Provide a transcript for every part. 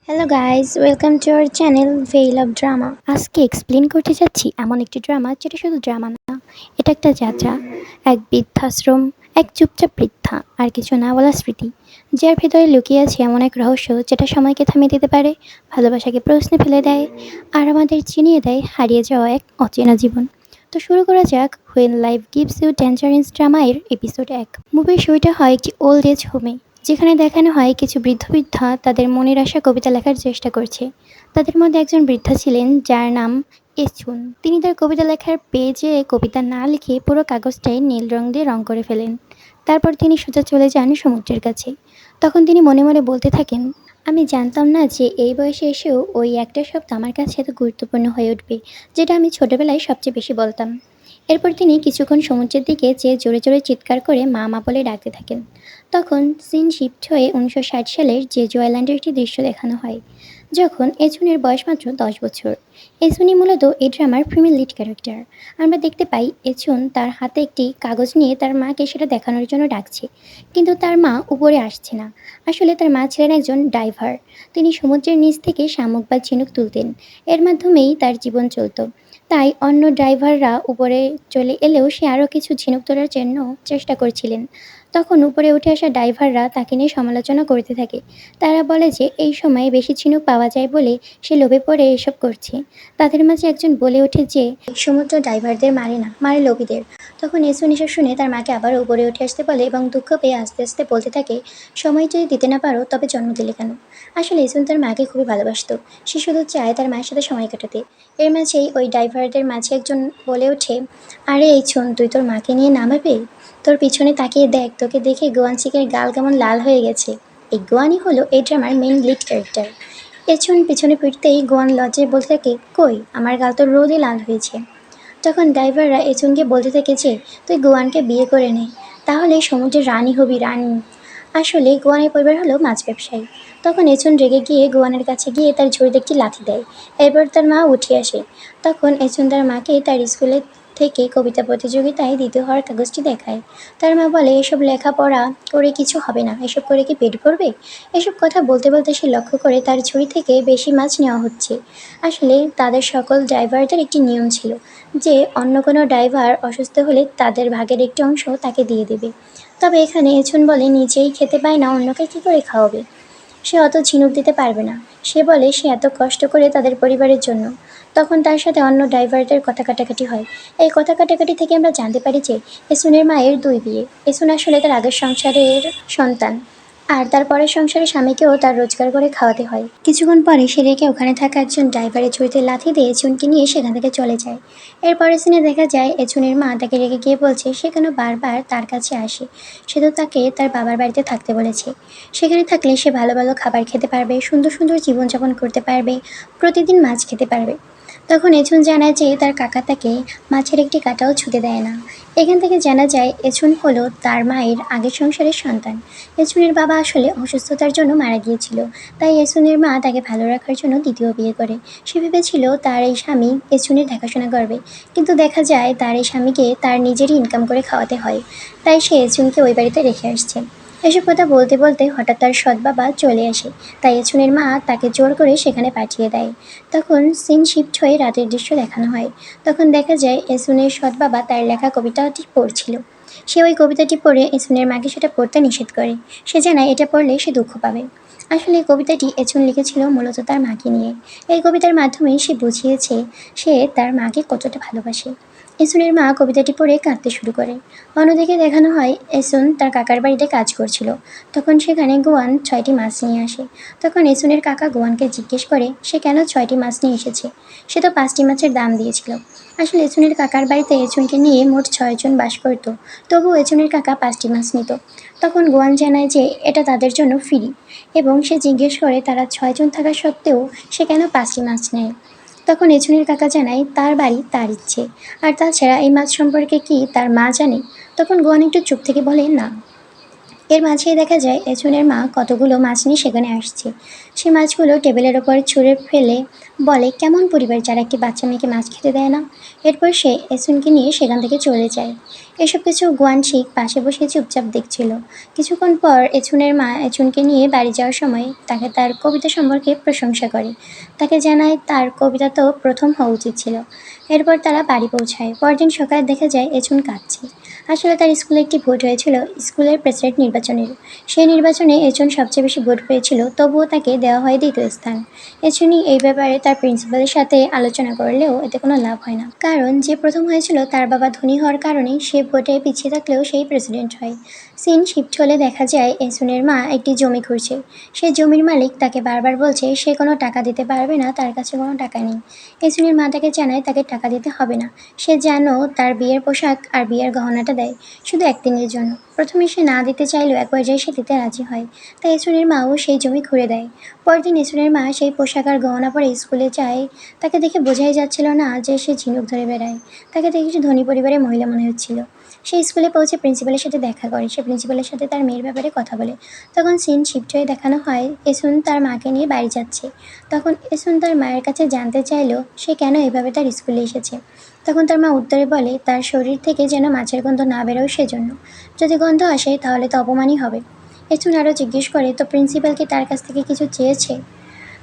Hello guys, welcome to our channel veil of drama. আজকে explain করতে যাচ্ছি এমন একটি ড্রামা যেটা শুধু ড্রামা না, এটা একটা যাত্রা, এক বৃদ্ধাশ্রম, এক চুপচাপ বৃদ্ধা আর কিছু না বলা স্মৃতি, যার ভেতরে লুকিয়ে আছে এমন এক রহস্য যেটা সময়কে থামিয়ে দিতে পারে, ভালোবাসাকে প্রশ্নে ফেলে দেয় আর আমাদের চিনিয়ে দেয় হারিয়ে যাওয়া এক অচেনা জীবন। তো শুরু করা যাক when life gives you tangerines drama এর এপিসোড 1। মুভির শুরুটা হয় একটি ওল্ড এজ হোমে, যেখানে দেখানো হয় কিছু বৃদ্ধ বৃদ্ধা তাদের মনের আশা কবিতা লেখার চেষ্টা করছে। তাদের মধ্যে একজন বৃদ্ধা ছিলেন যার নাম এচুন। তিনি তার কবিতা লেখার পেজে কবিতা না লিখে পুরো কাগজটাই নীল রং দিয়ে রং করে ফেলেন। তারপর তিনি সোজা চলে যান সমুদ্রের কাছে। তখন তিনি মনে মনে বলতে থাকেন, আমি জানতাম না যে এই বয়সে এসেও ওই একটা শব্দ আমার কাছে এত গুরুত্বপূর্ণ হয়ে উঠবে, যেটা আমি ছোটবেলায় সবচেয়ে বেশি বলতাম। এরপর তিনি কিছুক্ষণ সমুদ্রের দিকে চেয়ে জোরে জোরে চিৎকার করে মা মা বলে ডাকতে থাকেন। তখন সিন শিফট হয়ে 1960 সালের জেজু আইল্যান্ডের একটি দৃশ্য দেখানো হয়, যখন এচুনের বয়স মাত্র 10 বছর। এচুনই মূলত এই ড্রামার ফিমেল লিড ক্যারেক্টার। আমরা দেখতে পাই এচুন তার হাতে একটি কাগজ নিয়ে তার মাকে সেটা দেখানোর জন্য ডাকছে, কিন্তু তার মা উপরে আসছে না। আসলে তার মা ছিলেন একজন ডাইভার। তিনি সমুদ্রের নিচ থেকে শামুক বা ঝিনুক তুলতেন। এর মাধ্যমেই তার জীবন চলত। তাই অন্য ড্রাইভাররা উপরে চলে এলেও সে আরও কিছু ঝিনুক তোলার জন্য চেষ্টা করছিলেন। তখন উপরে উঠে আসা ড্রাইভাররা তাকে নিয়ে সমালোচনা করতে থাকে। তারা বলে যে এই সময়ে বেশি ঝিনুক পাওয়া যায় বলে সে লোভে পড়ে এসব করছে। তাদের মাঝে একজন বলে ওঠে যে সমুদ্র ড্রাইভারদের মারে না, মারে লোভীদের। তখন এসুন এসব শুনে তার মাকে আবার উপরে উঠে আসতে বলে এবং দুঃখ পেয়ে আস্তে আস্তে বলতে থাকে, সময় যদি দিতে না পারো তবে জন্ম দিলে কেন। আসলে এসুন তার মাকে খুবই ভালোবাসতো। সে শুধু চায় তার মায়ের সাথে সময় কাটাতে। এর মাঝেই ওই ড্রাইভারদের মাঝে একজন বলে ওঠে, আরে এই ছোন, তুই তোর মাকে নিয়ে নামাবে? তোর পিছনে তাকিয়ে দেখ, তোকে দেখে গোয়ানচিকের গাল কেমন লাল হয়ে গেছে। এই গোয়ানই হলো এই ড্রামার মেইন লিড ক্যারেক্টার। এছন পিছনে ফিরতেই গোয়ান লজ্জায় বলতে থাকে, কই আমার গাল তো রোদে লাল হয়েছে। তখন ড্রাইভাররা এচুনকে বলতে থাকে যে তুই গোয়ানকে বিয়ে করে নে, তাহলে সমুদ্রের রানী হবি, রানী। আসলে গোয়ানের পরিবার হলো মাছ ব্যবসায়ী। তখন এচুন রেগে গিয়ে গোয়ানের কাছে গিয়ে তার ঝুড়িতে একটি লাথি দেয়। এরপর তার মা উঠে আসে। তখন এচুন তার মাকে তার স্কুলে থেকে কবিতা প্রতিযোগিতায় দ্বিতীয় হওয়ার কাগজটি দেখায়। তার মা বলে, এসব লেখাপড়া করে কিছু হবে না, এসব করে কি পেট ভরবে? এসব কথা বলতে বলতে সে লক্ষ্য করে তার ঝুড়ি থেকে বেশি মাছ নেওয়া হচ্ছে। আসলে তাদের সকল ড্রাইভারদের একটি নিয়ম ছিল যে অন্য কোনো ড্রাইভার অসুস্থ হলে তাদের ভাগের একটি অংশ তাকে দিয়ে দেবে। তবে এখানে এছুন বলে নিজেই খেতে পায় না, অন্যকে কী করে খাওয়াবে? সে অত ঝিনুক দিতে পারবে না। সে বলে সে এত কষ্ট করে তাদের পরিবারের জন্য। তখন তার সাথে অন্য ড্রাইভারদের কথা কাটাকাটি হয়। এই কথা কাটাকাটি থেকে আমরা জানতে পারি যে এসুনের মায়ের 2 বিয়ে। এসুন আসলে তার আগের সংসারের সন্তান। আর তার পরের সংসারে স্বামীকেও তার রোজগার করে খাওয়াতে হয়। কিছুক্ষণ পরে সে রেখে ওখানে থাকা একজন ড্রাইভারের ঝুড়িতে লাথি দিয়ে এচুনকে নিয়ে সেখান থেকে চলে যায়। এরপরে সিনে দেখা যায় এচুনের মা তাকে রেখে গিয়ে বলছে সে কেন বারবার তার কাছে আসে। সে তো তাকে তার বাবার বাড়িতে থাকতে বলেছে। সেখানে থাকলে সে ভালো ভালো খাবার খেতে পারবে, সুন্দর সুন্দর জীবনযাপন করতে পারবে, প্রতিদিন মাছ খেতে পারবে। তখন এছুন জানায় যে তার কাকা তাকে মাছের একটি কাঁটাও ছুঁতে দেয় না। এখান থেকে জানা যায় এছুন হলো তার মায়ের আগের সংসারের সন্তান। এছুনের বাবা আসলে অসুস্থতার জন্য মারা গিয়েছিল। তাই এছুনের মা তাকে ভালো রাখার জন্য দ্বিতীয় বিয়ে করে। সে ভেবেছিল তার এই স্বামী এছুনের দেখাশোনা করবে, কিন্তু দেখা যায় তার এই স্বামীকে তার নিজেরই ইনকাম করে খাওয়াতে হয়। তাই সে এছুনকে ওই বাড়িতে রেখে আসছে। এসব কথা বলতে বলতে হঠাৎ তার সৎ বাবা চলে আসে। তাই এছুনের মা তাকে জোর করে সেখানে পাঠিয়ে দেয়। তখন সিন শিফট হয়ে রাতের দৃশ্য দেখানো হয়। তখন দেখা যায় এসুনের সৎ বাবা তার লেখা কবিতাটি পড়ছিল। সে ওই কবিতাটি পড়ে এসুনের মাকে সেটা পড়তে নিষেধ করে। সে জানায় এটা পড়লে সে দুঃখ পাবে। আসলে এই কবিতাটি এছুন লিখেছিল মূলত তার মাকে নিয়ে। এই কবিতার মাধ্যমে সে বুঝিয়েছে সে তার মাকে কতটা ভালোবাসে। এসুনের মা কবিতাটি পড়ে কাঁদতে শুরু করে। অন্যদিকে দেখানো হয় এসুন তার কাকার বাড়িতে কাজ করছিল। তখন সেখানে গোয়ান 6টি মাছ নিয়ে আসে। তখন এসুনের কাকা গোয়ানকে জিজ্ঞেস করে সে কেন 6টি মাছ নিয়ে এসেছে। সে তো 5টি মাছের দাম দিয়েছিল। আসলে এছুনের কাকার বাড়িতে এছুনকে নিয়ে মোট 6 জন বাস করত। তবু এছুনের কাকা 5টি মাছ নিত। তখন গোয়ান জানায় যে এটা তাদের জন্য ফ্রি, এবং সে জিজ্ঞেস করে তারা 6 জন থাকা সত্ত্বেও সে কেন 5টি মাছ নেয়। তখন এছুনের কাকা জানায় তার বাড়ি তার ইচ্ছে, আর তাছাড়া এই মাছ সম্পর্কে কি তার মা জানে? তখন গোয়ান একটু চুপ থেকে বলে না, এর মাঝেই দেখা যায় এছুনের মা কতগুলো মাছ নিয়ে সেখানে আসছে। সে মাছগুলো টেবিলের ওপর ছুঁড়ে ফেলে বলে, কেমন পরিবার যারা একটি বাচ্চা মেয়েকে মাছ খেতে দেয় না। এরপর সে এসুনকে নিয়ে সেখান থেকে চলে যায়। এসব কিছু গুয়ানশিক পাশে বসে চুপচাপ দেখছিল। কিছুক্ষণ পর এছুনের মা এছুনকে নিয়ে বাড়ি যাওয়ার সময় তাকে তার কবিতা সম্পর্কে প্রশংসা করে। তাকে জানায় তার কবিতা তো প্রথম হওয়া উচিত ছিল। এরপর তারা বাড়ি পৌঁছায়। পরদিন সকালে দেখা যায় এছুন কাঁদছে। আসলে তার স্কুলে একটি ভোট হয়েছিল স্কুলের প্রেসিডেন্ট নির্বাচনের। সেই নির্বাচনে এজন সবচেয়ে বেশি ভোট পেয়েছিল, তবুও তাকে দেওয়া হয় দ্বিতীয় স্থান। এজন্যই এই ব্যাপারে তার প্রিন্সিপালের সাথে আলোচনা করলেও এতে কোনো লাভ হয় না, কারণ যে প্রথম হয়েছিল তার বাবা ধনী হওয়ার কারণে সে ভোটে পিছিয়ে থাকলেও সেই প্রেসিডেন্ট হয়। সিন শিফট হলে দেখা যায় এসুনের মা একটি জমি খুঁজছে। সেই জমির মালিক তাকে বারবার বলছে সে কোনো টাকা দিতে পারবে না, তার কাছে কোনো টাকা নেই। এসুনের মা তাকে জানায় তাকে টাকা দিতে হবে না, সে যেন তার বিয়ের পোশাক আর বিয়ের গহনাটা দেয়, শুধু একদিনের জন্য। প্রথমে সে না দিতে চাইলেও এক পর্যায়ে সে দিতে রাজি হয়। তাই এসুনের মাও সেই জমি ঘুরে দেয়। পরদিন এসুনের মা সেই পোশাক আর গহনা পরে স্কুলে যায়। তাকে দেখে বোঝাই যাচ্ছিল না যে সে ঝিনুক ধরে বেড়ায়। তাকে দেখে একটু ধনী পরিবারের মহিলা মনে হচ্ছিল। সে স্কুলে পৌঁছে প্রিন্সিপালের সাথে দেখা করে। সে প্রিন্সিপালের সাথে তার মেয়ের ব্যাপারে কথা বলে। তখন সিন শিফট হয়ে দেখানো হয় এসুন তার মাকে নিয়ে বাড়ি যাচ্ছে। তখন এসুন তার মায়ের কাছে জানতে চাইলো সে কেন এভাবে তার স্কুলে এসেছে। তখন তার মা উত্তরে বলে তার শরীর থেকে যেন মাছের গন্ধ না বেরোয় সেজন্য। যদি গন্ধ আসে তাহলে তো অপমানই হবে। এসুন আরও জিজ্ঞেস করে তো প্রিন্সিপাল কি তার কাছ থেকে কিছু চেয়েছে।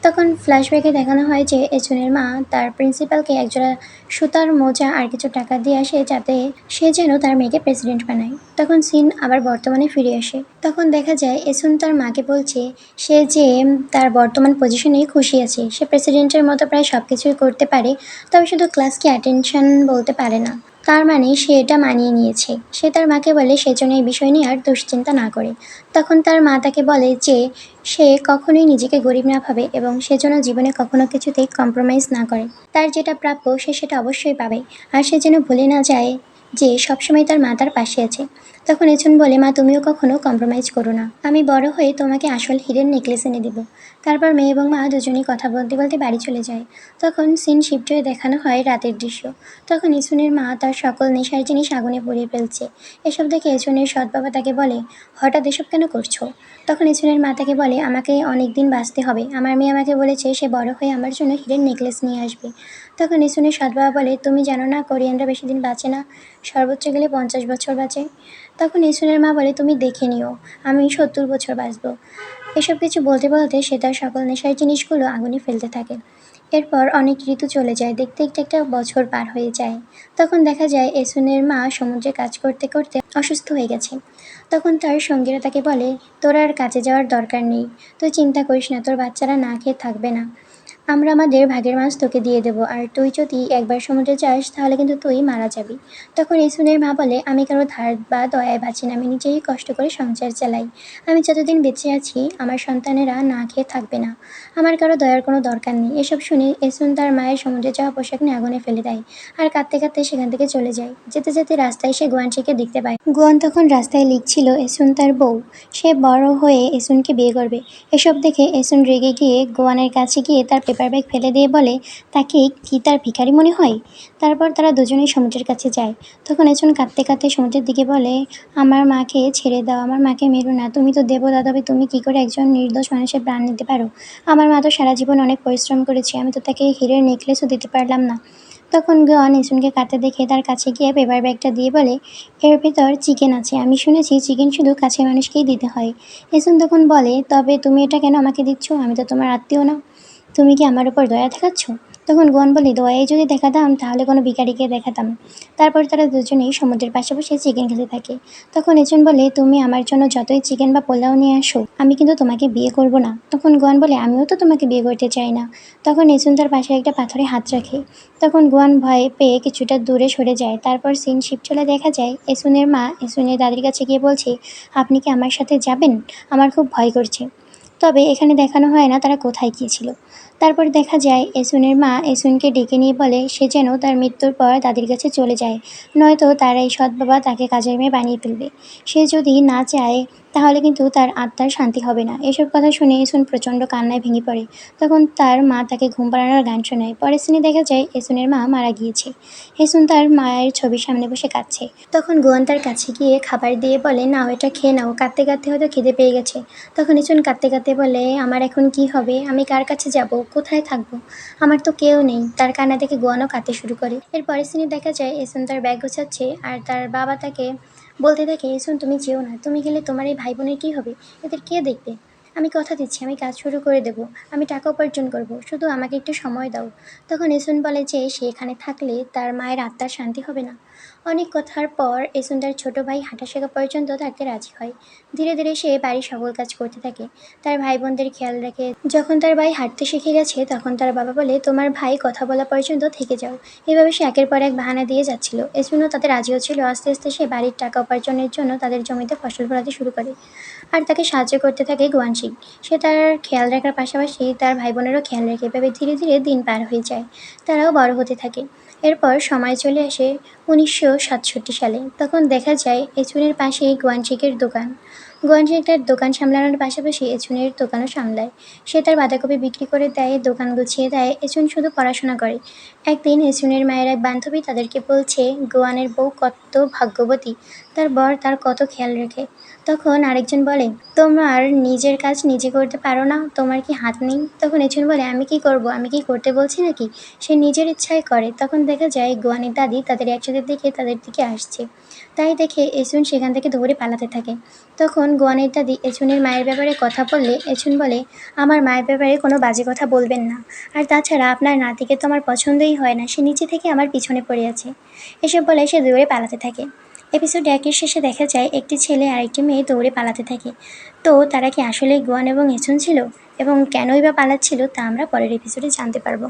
তখন ফ্ল্যাশব্যাকে দেখানো হয় যে এজনের মা তার প্রিন্সিপালকে একজোড়া সুতার মোজা আর কিছু টাকা দিয়ে আসে যাতে সে যেন তার মেয়েকে প্রেসিডেন্ট বানায়। তখন সিন আবার বর্তমানে ফিরে আসে। তখন দেখা যায় এসুন তার মাকে বলছে সে যে তার বর্তমান পজিশনেই খুশি আছে। সে প্রেসিডেন্টের মতো প্রায় সব কিছুই করতে পারে, তবে শুধু ক্লাসকে অ্যাটেনশন বলতে পারে না। তার মানে সে এটা মানিয়ে নিয়েছে। সে তার মাকে বলে সেজন্য এই বিষয় নিয়ে আর দুশ্চিন্তা না করে। তখন তার মা তাকে বলে যে সে কখনোই নিজেকে গরিব না ভাবে এবং সেজন্য জীবনে কখনো কিছুতেই কম্প্রোমাইজ না করে। তার যেটা প্রাপ্য সে সেটা অবশ্যই পাবে। আর সে যেন ভুলে না যায় যে সবসময় তার মা তার পাশে আছে। তখন এজন বলে মা তুমিও কখনো কম্প্রোমাইজ করো না, আমি বড় হয়ে তোমাকে আসল হিরের নেকলেস এনে দেবো। তারপর মেয়ে এবং মা দুজনেই কথা বলতে বলতে বাড়ি চলে যায়। তখন সিন শিফট হয়ে দেখানো হয় রাতের দৃশ্য। তখন ইসুনের মা তার সকল নেশার জিনিস আগুনে পুড়িয়ে ফেলছে। এসব দেখে এজনের সৎ বাবা তাকে বলে হঠাৎ এসব কেন করছো। তখন ইসুনের মা তাকে বলে আমাকে অনেক দিন বাঁচতে হবে, আমার মেয়ে আমাকে বলেছে সে বড় হয়ে আমার জন্য হিরের নেকলেস নিয়ে আসবে। তখন ইসুনের সৎ বাবা বলে তুমি জানো না কোরিয়ানরা বেশি দিন বাঁচে না, সর্বোচ্চ গেলে 50 বছর বাঁচে। তখন ইসুনের মা বলে তুমি দেখে নিও, আমি 70 বছর বাঁচবো। এসব কিছু বলতে বলতে সে তার সকল নেশার জিনিসগুলো আগুনে ফেলতে থাকে। এরপর অনেক ঋতু চলে যায়, দেখতে দেখতে একটা বছর পার হয়ে যায়। তখন দেখা যায় এসুনের মা সমুদ্রে কাজ করতে করতে অসুস্থ হয়ে গেছে। তখন তার সঙ্গীরা তাকে বলে তোর আর কাজে যাওয়ার দরকার নেই, তুই চিন্তা করিস না, তোর বাচ্চারা না খেয়ে থাকবে না, আমরা আমাদের ভাগের মাছ তোকে দিয়ে দেবো, আর তুই যদি একবার সমুদ্রে যাস তাহলে কিন্তু তুই মারা যাবি। তখন ইসুনের মা বলে আমি কারো ধার বা দয়ায় বাঁচি না, আমি নিজেই কষ্ট করে সংসার চালাই। আমি যতদিন বেঁচে আছি আমার সন্তানেরা না খেয়ে থাকবে না, আমার কারো দয়ার কোনো দরকার নেই। এসব শুনে এসুন তার মায়ের সমুদ্রে যাওয়া পোশাক নিয়ে আগুনে ফেলে দেয় আর কাঁদতে কাঁদতে সেখান থেকে চলে যায়। যেতে যেতে রাস্তায় সে গুয়ানশিকে দেখতে পায়। গুয়ান তখন রাস্তায় লিখছিল এসুন তার বউ, সে বড় হয়ে এসুনকে বিয়ে করবে। এসব দেখে এসুন রেগে গিয়ে গোয়ানের কাছে গিয়ে তার পেপার ব্যাগ ফেলে দিয়ে বলে তাকে কি তার ভিখারি মনে হয়। তারপর তারা দুজনেই সমুদ্রের কাছে যায়। তখন এসুন কাঁদতে কাঁদতে সমুদ্রের দিকে বলে আমার মাকে ছেড়ে দাও, আমার মাকে মেরো না, তুমি তো দেবতা, তবে তুমি কি করে একজন নির্দোষ মানুষের প্রাণ নিতে পারো। আমার মা তো সারা জীবন অনেক পরিশ্রম করেছে, আমি তো তাকে হীরের নেকলেসও দিতে পারলাম না। তখন গোয়ান এসুনকে কাঁদতে দেখে তার কাছে গিয়ে পেপার ব্যাগটা দিয়ে বলে এর ভেতর চিকেন আছে, আমি শুনেছি চিকেন শুধু কাছের মানুষকেই দিতে হয়। এসুন তখন বলে তবে তুমি এটা কেন আমাকে দিচ্ছ, আমি তো তোমার আত্মীয় না, তুমি কি আমার উপর দয়া দেখাচ্ছ। তখন গোয়ান বলে দয়াই যদি দেখাতাম তাহলে কোনো ভিখারিকে দেখাতাম। তারপর তারা দুজনেই সমুদ্রের পাশে বসে চিকেন খেতে থাকে। তখন এজন বলে তুমি আমার জন্য যতই চিকেন বা পোলাও নিয়ে আসো আমি কিন্তু তোমাকে বিয়ে করব না। তখন গোয়ান বলে আমিও তো তোমাকে বিয়ে করতে চাই না। তখন এজন তার পাশে একটা পাথরে হাত রাখে। তখন গোয়ান ভয় পেয়ে কিছুটা দূরে সরে যায়। তারপর সিন শিফট চলে দেখা যায় এসুনের মা এসুনের দাদির কাছে গিয়ে বলছে আপনি কি আমার সাথে যাবেন, আমার খুব ভয় করছে। তবে এখানে দেখানো হয় না তারা কোথায় গিয়েছিল। তারপর দেখা যায় এসুনের মা এসুনকে ডেকে নিয়ে বলে সে যেন তার মৃত্যুর পর দাদির কাছে চলে যায়, নয়তো তার এই সৎ বাবা তাকে কাজের মেয়ে বানিয়ে ফেলবে। সে যদি না চায় তাহলে কিন্তু তার আত্মার শান্তি হবে না। এসব কথা শুনে এসুন প্রচণ্ড কান্নায় ভেঙে পড়ে। তখন তার মা তাকে ঘুম পাড়ানোর গান শোনায়। পরের সিনে দেখা যায় এসুনের মা মারা গিয়েছে। এসুন তার মায়ের ছবির সামনে বসে কাঁদছে। তখন গোয়ান তার কাছে গিয়ে খাবার দিয়ে বলে, নাও এটা খেয়ে নাও, কাঁদতে কাঁদতে হয়তো খিদে পেয়ে গেছে। তখন এসুন কাঁদতে কাঁদতে বলে, আমার এখন কি হবে, আমি কার কাছে যাব, কোথায় থাকবো, আমার তো কেউ নেই। তার কান্না দেখে গোয়ানও কাঁদতে শুরু করে। এর পরের সিনে দেখা যায় এসুন তার ব্যাগ গোছাচ্ছে আর তার বাবা তাকে বলতে থাকে, এসুন তুমি যেও না, তুমি গেলে তোমার এই ভাই বোনের কী হবে, এদের কে দেখবে, আমি কথা দিচ্ছি আমি কাজ শুরু করে দেব, আমি টাকা উপার্জন করব, শুধু আমাকে একটু সময় দাও। তখন এসুন বলে যে সে এখানে থাকলে তার মায়ের আত্মার শান্তি হবে না। অনেক কথার পর এসুন তার ছোট ভাই হাঁটা শেখা পর্যন্ত থাকতে রাজি হয়। ধীরে ধীরে সে বাড়ির সকল কাজ করতে থাকে, তার ভাই বোনদের খেয়াল রাখে। যখন তার ভাই হাঁটতে শিখে গেছে তখন তার বাবা বলে, তোমার ভাই কথা বলা পর্যন্ত থেকে যাও। এভাবে সে একের পর এক বাহানা দিয়ে যাচ্ছিল। এজন্য তাদের রাজি হচ্ছিল। আস্তে আস্তে সে বাড়ির টাকা উপার্জনের জন্য তাদের জমিতে ফসল ফলাতে শুরু করে। আর তাকে সাহায্য করতে থাকে গোয়ান সিং। সে তার খেয়াল রাখার পাশাপাশি তার ভাই বোনেরও খেয়াল রাখে। এভাবে ধীরে ধীরে দিন পার হয়ে যায়, তারাও বড় হতে থাকে। এরপর সময় চলে আসে 1967 সালে। তখন দেখা যায় এচুনের পাশেই গোয়ানচিকের দোকান। গোয়ানচিক তার দোকান সামলানোর পাশাপাশি এচুনের দোকানও সামলায়। সে তার বাঁধাকপি বিক্রি করে দেয়, দোকান গুছিয়ে দেয়। এচুন শুধু পড়াশোনা করে। একদিন এচুনের মায়ের এক বান্ধবী তাদেরকে বলছে গোয়ানের বউ কত ভাগ্যবতী, তার বর তার কত খেয়াল রাখে। তখন আরেকজন বলে, তোমার নিজের কাজ নিজে করতে পারো না, তোমার কি হাত নেই? তখন এচুন বলে, আমি কি করব, আমি কি করতে বলছি নাকি, সে নিজের ইচ্ছায় করে। তখন দেখা যায় গোয়ানের দাদি তাদের একসাথে দেখে তাদের দিকে আসছে। তাই দেখে এচুন সেখান থেকে দৌড়ে পালাতে থাকে। তখন গোয়ানের দাদি এচুনের মায়ের ব্যাপারে কথা বললে এচুন বলে, আমার মায়ের ব্যাপারে কোনো বাজে কথা বলবেন না, আর তাছাড়া আপনার নাতিকে তো আমার পছন্দই হয় না, সে নিচে থেকে আমার পিছনে পড়ে আছে। এসব বলে সে দৌড়ে পালাতে থাকে। এপিসোড 1-এর শেষে দেখা যায় একটি ছেলে আর একটি মেয়ে দৌড়ে পালাতে থাকে। তো তারা কি আসলেই গোয়ান এবং এচুন ছিল, এবং কেনই বা পালাচ্ছিল তা আমরা পরের এপিসোডে জানতে পারবো।